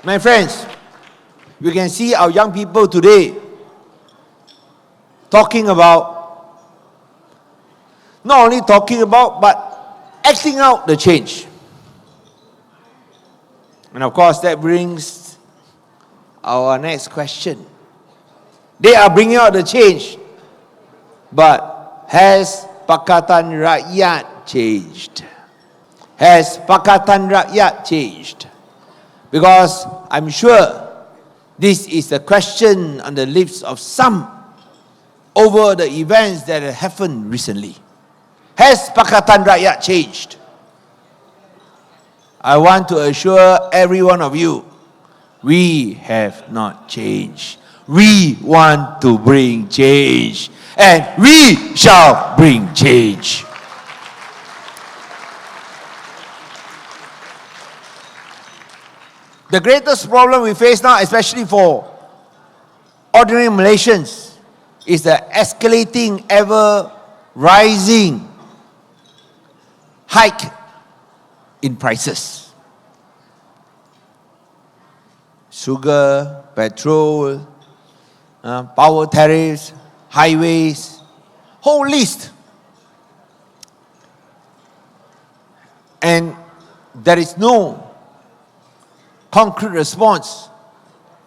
My friends, we can see our young people today talking about, not only talking about, but acting out the change. And of course, that brings our next question. They are bringing out the change, but has Pakatan Rakyat changed? Has Pakatan Rakyat changed? Because I'm sure this is a question on the lips of some over the events that have happened recently. Has Pakatan Rakyat changed? I want to assure every one of you, we have not changed. We want to bring change, and we shall bring change. The greatest problem we face now, especially for ordinary Malaysians, is the escalating, ever rising hike in prices. Sugar, petrol, power tariffs, highways, whole list. And there is no concrete response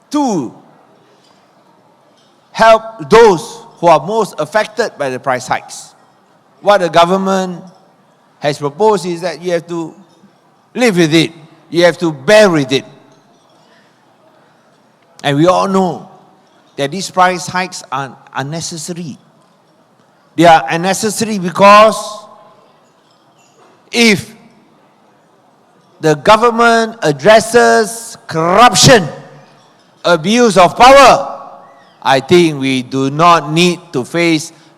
to help those who are most affected by the price hikes. What the government has proposed is that you have to live with it. You have to bear with it. And we all know that these price hikes are unnecessary. They are unnecessary because if the government addresses corruption, abuse of power, I think we do not need to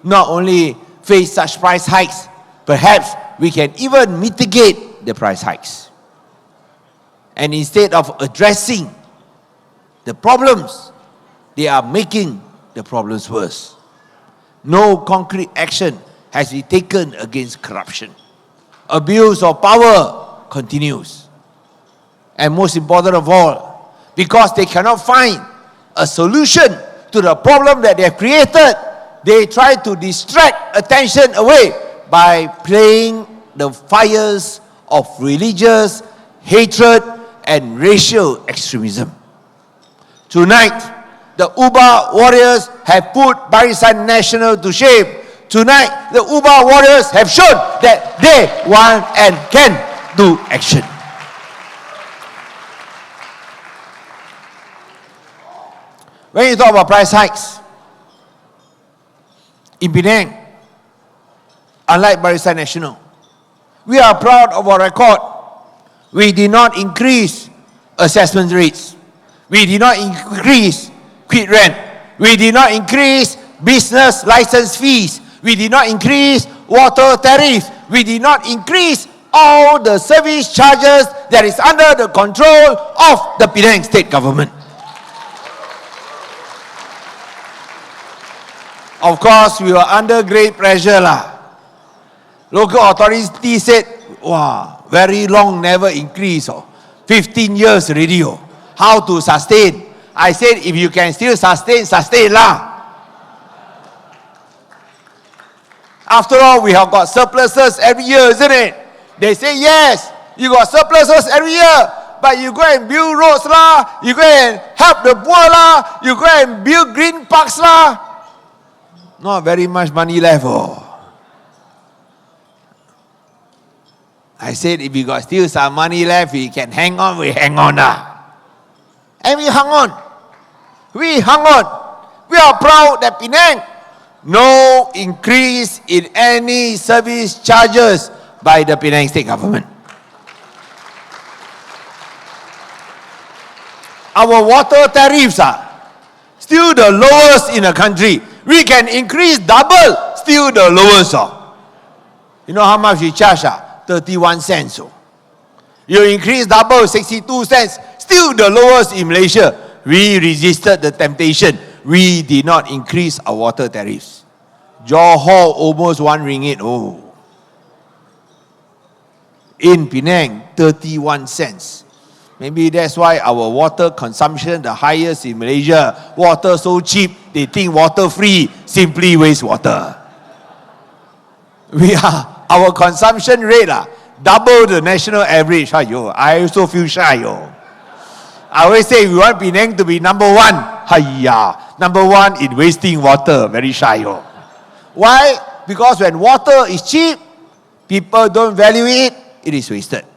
not only face such price hikes, perhaps we can even mitigate the price hikes. And instead of addressing the problems, they are making the problems worse. No concrete action has been taken against corruption. Abuse of power continues. And most important of all, because they cannot find a solution to the problem that they have created, they try to distract attention away by playing the fires of religious hatred and racial extremism. Tonight, the Ubah warriors have put Barisan Nasional to shame. Tonight, the Ubah warriors have shown that they want and can do action. When you talk about price hikes, in Penang, unlike Barisan Nasional, we are proud of our record. We did not increase assessment rates. We did not increase quit rent. We did not increase business license fees. We did not increase water tariffs. We did not increase all the service charges that is under the control of the Penang state government. Of course, we were under great pressure lah. Local authorities said, wow, very long never increase. 15 years already. How to sustain? I said, if you can still sustain lah. After all, we have got surpluses every year, isn't it? They say, yes, you got surpluses every year, but you go and build roads lah, you go and help the poor lah, you go and build green parks lah. Not very much money left. I said, if you got still some money left, we can hang on, we hang on lah. And we hung on. We hung on. We are proud that Penang, no increase in any service charges by the Penang state government. Our water tariffs are still the lowest in the country. We can increase double, still the lowest. You know how much we charge? 31 cents. You increase double, 62 cents, still the lowest in Malaysia. We resisted the temptation. We did not increase our water tariffs. Johor almost 1 ringgit. In Penang, 31 cents. Maybe that's why our water consumption the highest in Malaysia. Water so cheap, they think water free, simply waste water. Our consumption rate double the national average. I also feel shy. I always say we want Penang to be number one. Number one in wasting water. Very shy. Why? Because when water is cheap, people don't value it, it is wasted.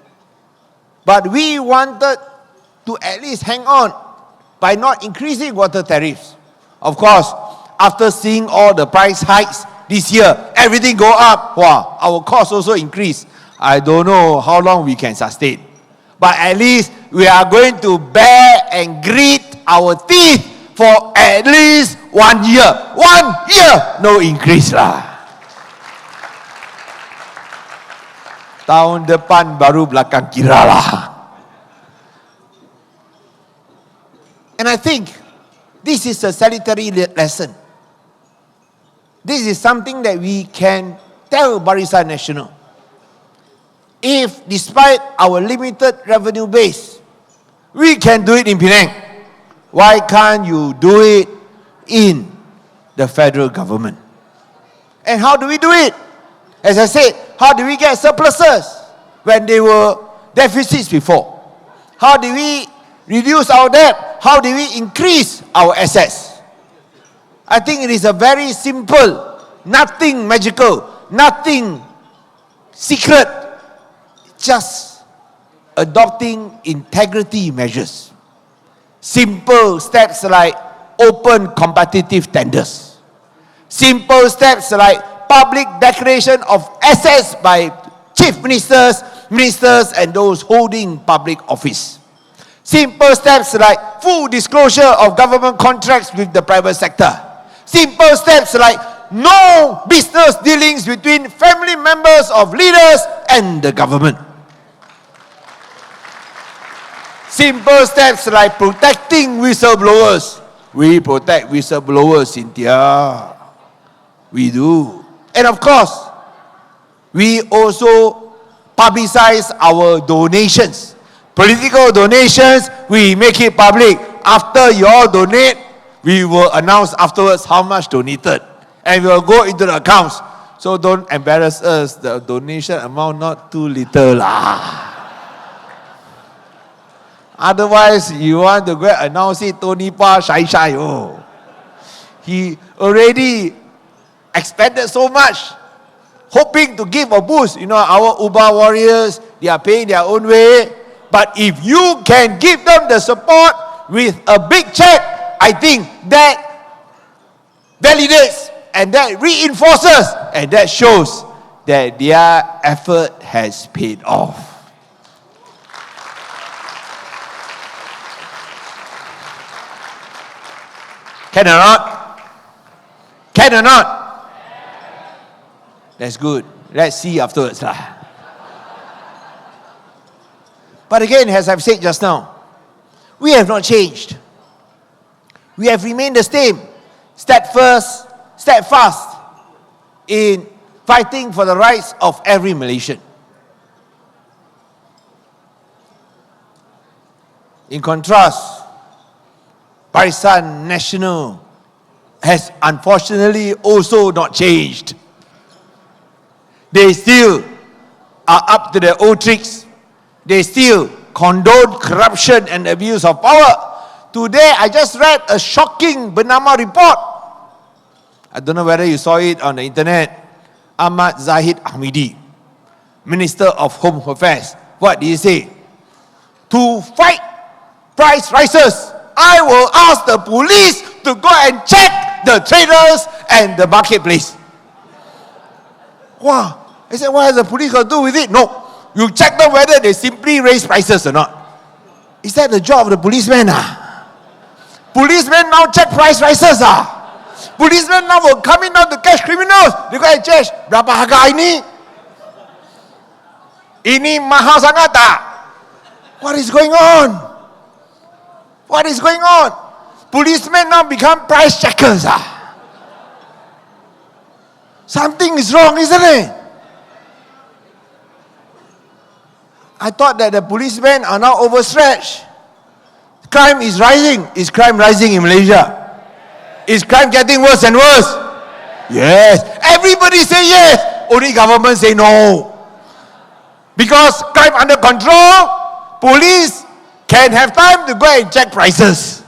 But we wanted to at least hang on by not increasing water tariffs. Of course, after seeing all the price hikes this year, everything go up. Wow, our costs also increase. I don't know how long we can sustain. But at least we are going to bear and grit our teeth for at least 1 year. 1 year, no increase lah. Tahun depan baru belakang kira lah. And I think this is a salutary lesson. This is something that we can tell Barisan Nasional. If despite our limited revenue base, we can do it in Penang, why can't you do it in the federal government? And how do we do it? As I said, how do we get surpluses when they were deficits before? How do we reduce our debt? How do we increase our assets? I think it is a very simple, nothing magical, nothing secret, just adopting integrity measures. Simple steps like open competitive tenders. Simple steps like public declaration of assets by chief ministers, ministers and those holding public office. Simple steps like full disclosure of government contracts with the private sector. Simple steps like no business dealings between family members of leaders and the government. Simple steps like protecting whistleblowers. We protect whistleblowers, Cynthia. We do. And of course, we also publicize our donations. Political donations, we make it public. After you all donate, we will announce afterwards how much donated. And we will go into the accounts. So don't embarrass us. The donation amount not too little lah. Otherwise, you want to go and announce it, Tony Pa, shy. He already expended so much, hoping to give a boost. Our Uba warriors, they are paying their own way. But if you can give them the support with a big check, I think that validates and that reinforces and that shows that their effort has paid off. Can or not? Can or not? That's good. Let's see afterwards lah. But again, as I've said just now, we have not changed. We have remained the same, steadfast in fighting for the rights of every Malaysian. In contrast, Barisan Nasional has unfortunately also not changed. They still are up to their old tricks. They still condone corruption and abuse of power. Today, I just read a shocking Bernama report. I don't know whether you saw it on the internet. Ahmad Zahid Hamidi, Minister of Home Affairs. What did he say? To fight price rises, I will ask the police to go and check the traders and the marketplace. Wow. I said, what has the police got to do with it? No. You check them whether they simply raise prices or not. Is that the job of the policeman? Policemen now check price rises. Policemen now will come in now to catch criminals. They go and check, berapa harga ini? Ini mahal sangat tak? What is going on? What is going on? Policemen now become price checkers. Something is wrong, isn't it? I thought that the policemen are now overstretched. Crime is rising. Is crime rising in Malaysia? Is crime getting worse and worse? Yes. Everybody say yes. Only government say no. Because crime under control, police can have time to go and check prices.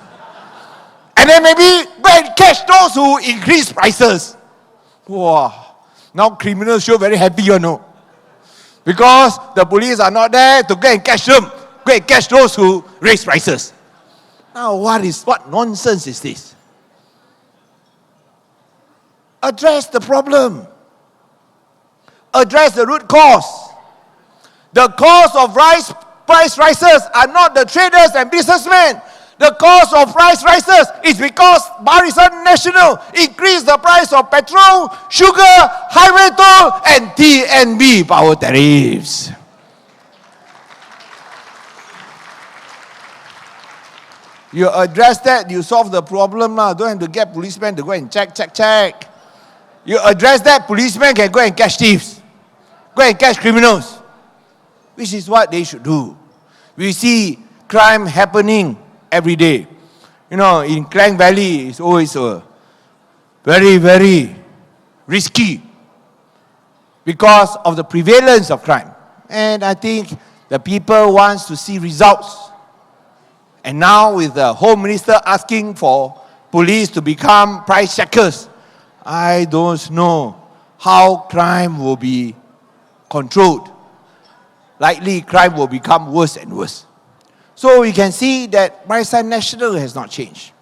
And then maybe go and catch those who increase prices. Wow. Now criminals sure very happy, you know. Because the police are not there to go and catch them. Go and catch those who raise prices. Now what nonsense is this? Address the problem. Address the root cause. The cause of price rises are not the traders and businessmen. The cause of price rises is because Barisan Nasional increased the price of petrol, sugar, highway toll and TNB power tariffs. You address that, you solve the problem now. Don't have to get policemen to go and check. You address that, policemen can go and catch thieves. Go and catch criminals. Which is what they should do. We see crime happening every day. You know, in Klang Valley, it's always very, very risky because of the prevalence of crime. And I think the people want to see results. And now with the Home Minister asking for police to become price checkers, I don't know how crime will be controlled. Likely crime will become worse and worse. So we can see that Barisan Nasional has not changed.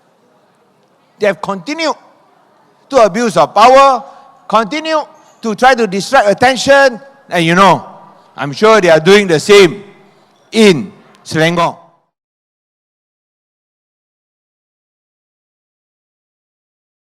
They have continued to abuse of power, continue to try to distract attention, and you know, I'm sure they are doing the same in Selangor.